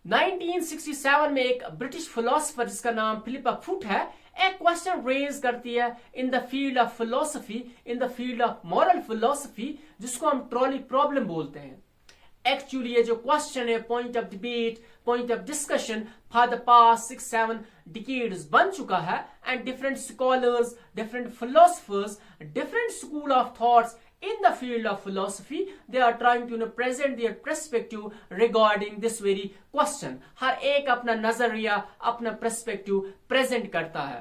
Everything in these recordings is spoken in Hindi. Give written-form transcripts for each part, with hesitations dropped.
1967 में एक ब्रिटिश फिलोसोफर जिसका नाम फिलिपा फुट है, एक क्वेश्चन रेज करती है in the field of philosophy, in the field of moral philosophy, जिसको हम ट्रॉली प्रॉब्लम बोलते हैं। एक्चुअली ये जो क्वेश्चन है point of debate, point of discussion for the past 6-7 decades बन चुका है, and different scholars, different philosophers, different school of thoughts in the field of philosophy, they are trying to present their perspective regarding this very question. हर एक अपना नजरिया, अपना perspective present करता है।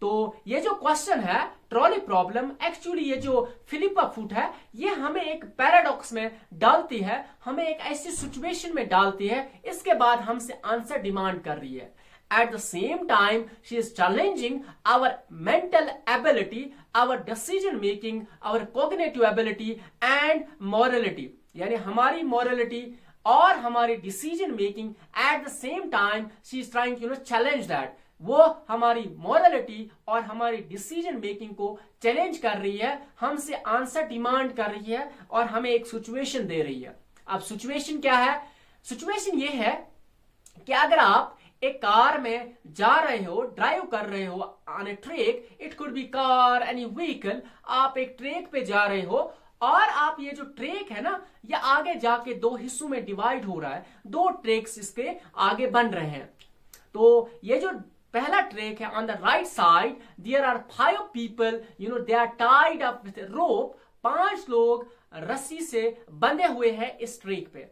तो ये जो क्वेश्चन है ट्रॉली प्रॉब्लम, एक्चुअली ये जो फिलिपा फुट है, ये हमें एक पैराडॉक्स में डालती है, हमें एक ऐसी सिचुएशन में डालती है, इसके बाद हमसे आंसर डिमांड कर रही है। At the same time, she is challenging our mental ability, our decision making, our cognitive ability and morality. यानी हमारी morality और हमारी decision making at the same time she is trying to challenge that. वो हमारी morality और हमारी decision making को challenge कर रही है, हमसे आंसर डिमांड कर रही है और हमें एक सिचुएशन दे रही है। अब सिचुएशन क्या है? सिचुएशन ये है कि अगर आप एक कार में जा रहे हो, ड्राइव कर रहे हो on A track, it could be car, any vehicle, आप एक ट्रैक पे जा रहे हो और आप ये जो ट्रैक है ना, ये आगे जाके दो हिस्सों में डिवाइड हो रहा है, दो ट्रैक्स इसके आगे बन रहे हैं। तो ये जो पहला ट्रैक है, on the right side there are 5 people, they are tied up with rope, 5 लोग रस्सी से बंधे हुए हैं इस ट्रैक पे।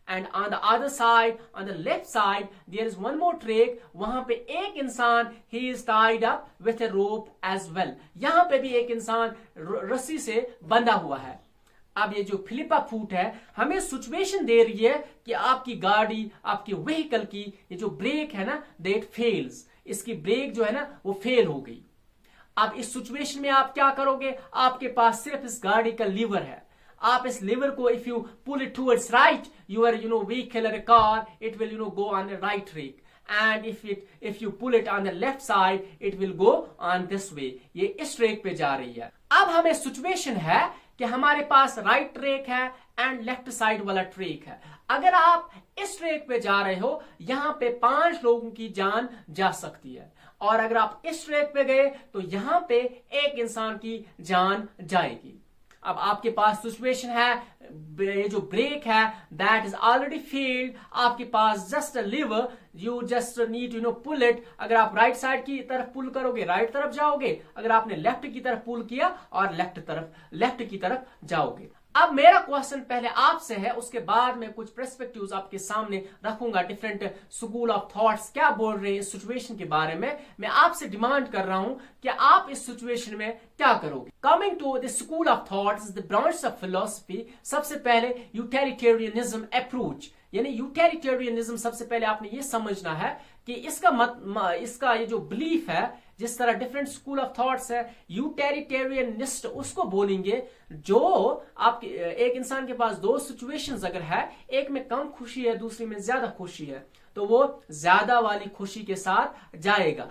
And on the other side, on the left side, there is one more track. वहां पे एक इंसान, he is tied up with a rope as well. यहां पे भी एक इंसान रस्सी से बंधा हुआ है। अब ये जो फिलिपा फुट है हमें सिचुएशन दे रही है कि आपकी गाड़ी, आपकी व्हीकल की ये जो ब्रेक है ना, दैट फेल्स, इसकी ब्रेक जो है ना वो फेल हो गई। अब इस सिचुएशन में आप क्या करोगे? आपके पास सिर्फ इस गाड़ी का लीवर है, आप इस लीवर को if you pull it towards right, your vehicle और car, it will go on the right track, and if you pull it on the left side, it will go on this way, ये इस ट्रैक पे जा रही है। अब हमें सिचुएशन है कि हमारे पास राइट ट्रैक है एंड लेफ्ट साइड वाला ट्रैक है। अगर आप इस ट्रैक पे जा रहे हो, यहां पे 5 लोगों की जान जा सकती है, और अगर आप इस ट्रैक पे गए तो यहां पे एक इंसान की जान जाएगी। अब आपके पास सिचुएशन है, ये जो ब्रेक है दैट इज ऑलरेडी फेल्ड, आपके पास just a lever, you just need pull it. अगर आप राइट साइड की तरफ पुल करोगे, राइट तरफ जाओगे, अगर आपने लेफ्ट की तरफ पुल किया और लेफ्ट की तरफ जाओगे। अब मेरा क्वेश्चन पहले आपसे है, उसके बाद में कुछ पर्सपेक्टिव्स आपके सामने रखूंगा, डिफरेंट स्कूल ऑफ थॉट्स क्या बोल रहे हैं इस सिचुएशन के बारे में। मैं आपसे डिमांड कर रहा हूं कि आप इस सिचुएशन में क्या करोगे। Coming to the school of thoughts, the branch of philosophy, सबसे पहले यूटिलिटेरियनिज्म अप्रोच, यानी यूटिलिटेरियनिज्म सबसे पहले आपने ये समझना है कि इसका ये जो बिलीफ है, जिस तरह डिफरेंट स्कूल ऑफ थॉट्स है, यूटिलिटेरियनिस्ट उसको बोलेंगे जो आपके एक इंसान के पास 2 सिचुएशंस अगर है, एक में कम खुशी है, दूसरी में ज्यादा खुशी है, तो वो ज्यादा वाली खुशी के साथ जाएगा।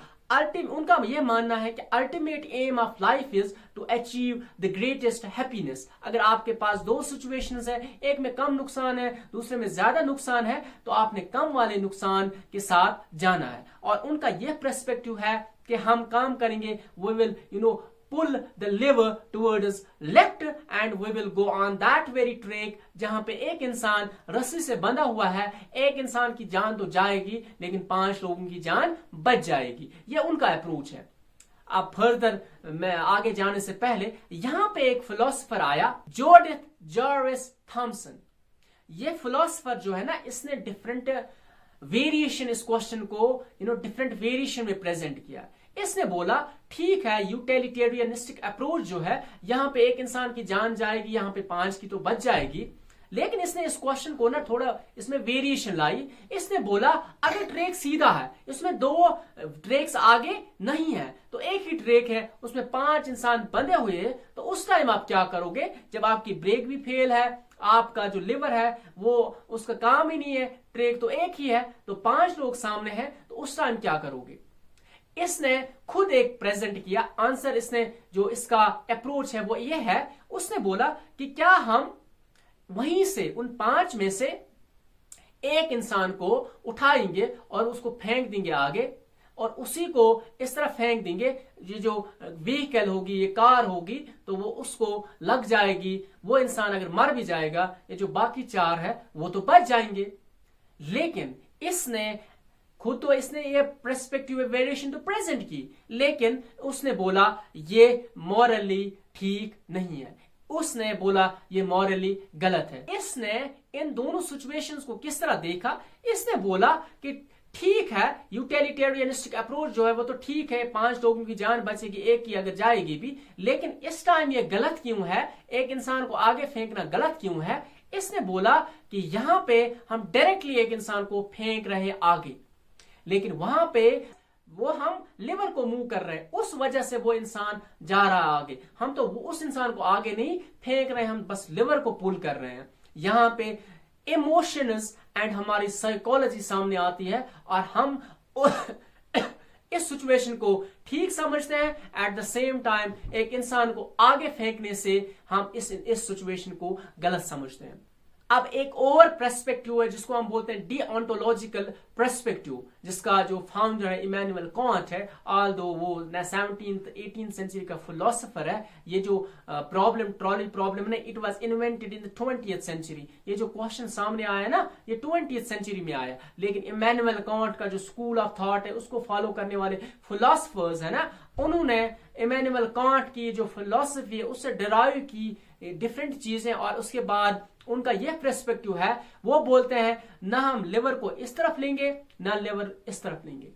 उनका यह मानना है कि ultimate aim of life is to achieve the greatest happiness. अगर आपके पास 2 सिचुएशंस है, एक में कम नुकसान है, दूसरे में ज्यादा नुकसान है, तो आपने कम वाले नुकसान के साथ जाना है। और उनका यह पर्सपेक्टिव है कि हम काम करेंगे, we will pull the lever towards left and we will go on that very track, जहां पे एक इंसान रस्सी से बंधा हुआ है, एक इंसान की जान तो जाएगी लेकिन 5 लोगों की जान बच जाएगी। ये उनका अप्रोच है। अब फर्दर मैं आगे जाने से पहले यहां पे एक फिलोसोफर आया, जूडिथ जर्विस थॉमसन। ये फिलोसोफर जो है ना, इसने डिफरेंट वेरिएशन इस क्वेश्चन को डिफरेंट वेरिएशन में प्रेजेंट किया। इसने बोला ठीक है, यूटिलिटेरियनिस्टिक अप्रोच जो है, यहां पे एक इंसान की जान जाएगी, यहां पे 5 की तो बच जाएगी, लेकिन इसने इस क्वेश्चन को ना थोड़ा इसमें वेरिएशन लाई। इसने बोला अगर ट्रैक सीधा है, इसमें 2 ट्रैक्स आगे नहीं है, तो एक ही ट्रैक है, उसमें 5 इंसान बंधे हुए हैं, तो उस टाइम आप क्या करोगे? जब आपकी ब्रेक भी फेल है, आपका जो लिवर है वो उसका काम ही नहीं है, ट्रैक तो एक ही है, तो 5 लोग सामने हैं, तो उस टाइम क्या करोगे? इसने खुद एक प्रेजेंट किया आंसर। इसने जो इसका अप्रोच है वो ये है, उसने बोला कि क्या हम वहीं से उन 5 में से एक इंसान को उठाएंगे और उसको फेंक देंगे आगे, और उसी को इस तरह फेंक देंगे, ये जो व्हीकल होगी, ये कार होगी, तो वो उसको लग जाएगी। वो इंसान अगर मर भी जाएगा, ये जो बाकी 4 है वो तो बच जाएंगे। लेकिन इसने खुद तो इसने ये पर्सपेक्टिव वेरिएशन तो प्रेजेंट की, लेकिन उसने बोला ये मॉरली ठीक नहीं है, उसने बोला ये मॉरली गलत है। इसने इन दोनों सिचुएशंस को किस तरह देखा, इसने बोला कि ठीक है, यूटिलिटेरियनिस्टिक अप्रोच जो है वो तो ठीक है, 5 लोगों की जान बचेगी, एक की अगर जाएगी भी, लेकिन इस टाइम ये गलत क्यों है, एक इंसान को आगे फेंकना गलत क्यों है। इसने बोला कि यहां पे हम डायरेक्टली एक इंसान को फेंक रहे आगे, लेकिन वहां पे वो हम लिवर को मूव कर रहे हैं, उस वजह से वो इंसान जा रहा है आगे। हम तो उस इंसान को आगे नहीं फेंक रहे, हम बस लिवर को पुल कर रहे हैं। यहां पे इमोशंस एंड हमारी साइकोलॉजी सामने आती है, और हम इस सिचुएशन को ठीक समझते हैं। एट द सेम टाइम एक इंसान को आगे फेंकने से हम इस सिचुएशन को गलत समझते हैं। अब एक और पर्सपेक्टिव है जिसको हम बोलते हैं डिओंटोलॉजिकल पर्सपेक्टिव, जिसका जो फाउंडर है इमैनुअल कांट है। ऑल्दो वो 17th 18th सेंचुरी का फिलोसोफर है। ये जो ट्रॉली प्रॉब्लम ने it was invented in the 20th century. ये जो क्वेश्चन सामने आया ना, ये 20th सेंचुरी में आया, लेकिन इमैनुअल कांट का जो स्कूल ऑफ थॉट है उसको फॉलो करने वाले फिलोसफर्स है ना, उन्होंने इमैनुअल कांट की जो फिलोसफी है उससे डिराइव की डिफरेंट चीजें, और उसके बाद उनका यह पर्सपेक्टिव है, वो बोलते हैं ना हम लिवर को इस तरफ लेंगे ना लिवर इस तरफ लेंगे,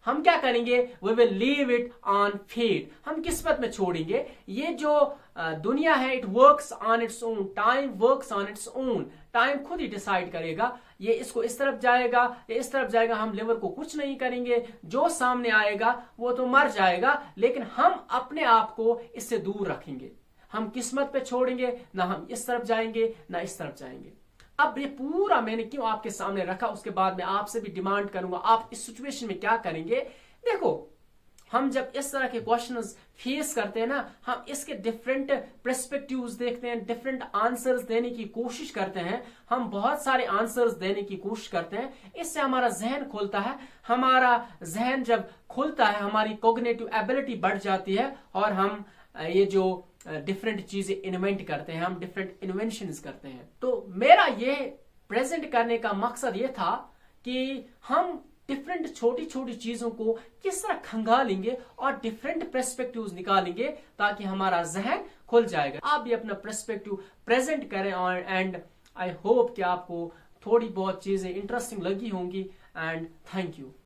हम क्या करेंगे, we will leave it on fate, हम किस्मत में छोड़ेंगे। ये जो दुनिया है it works on its own, time works on its own, time खुद ही डिसाइड करेगा, ये इसको इस तरफ जाएगा, ये इस तरफ जाएगा, हम लिवर को कुछ नहीं करेंगे, जो सामने आएगा वो तो मर जाएगा, लेकिन हम अपने आप को इससे दूर रखेंगे, हम किस्मत पे छोड़ेंगे, ना हम इस तरफ जाएंगे ना इस तरफ जाएंगे। अब ये पूरा मैंने क्यों आपके सामने रखा, उसके बाद मैं आपसे भी डिमांड करूंगा आप इस सिचुएशन में क्या करेंगे। देखो, हम जब इस तरह के क्वेश्चंस फेस करते हैं ना, हम इसके डिफरेंट पर्सपेक्टिव्स देखते हैं, डिफरेंट आंसर्स देने की कोशिश करते हैं, हम बहुत सारे आंसर्स देने की कोशिश करते हैं, इससे हमारा जहन खुलता है। हमारा जहन जब खुलता है, हमारी कॉग्निटिव एबिलिटी बढ़ जाती है, और हम ये जो डिफरेंट चीजें इन्वेंट करते हैं, हम डिफरेंट इन्वेंशंस करते हैं। तो मेरा ये प्रेजेंट करने का मकसद ये था कि हम डिफरेंट छोटी छोटी चीजों को किस तरह खंगालेंगे और डिफरेंट पर्सपेक्टिव्स निकालेंगे, ताकि हमारा जहन खुल जाएगा। आप भी अपना पर्सपेक्टिव प्रेजेंट करें, और एंड आई होप कि आपको थोड़ी बहुत चीजें इंटरेस्टिंग लगी होंगी। And thank you.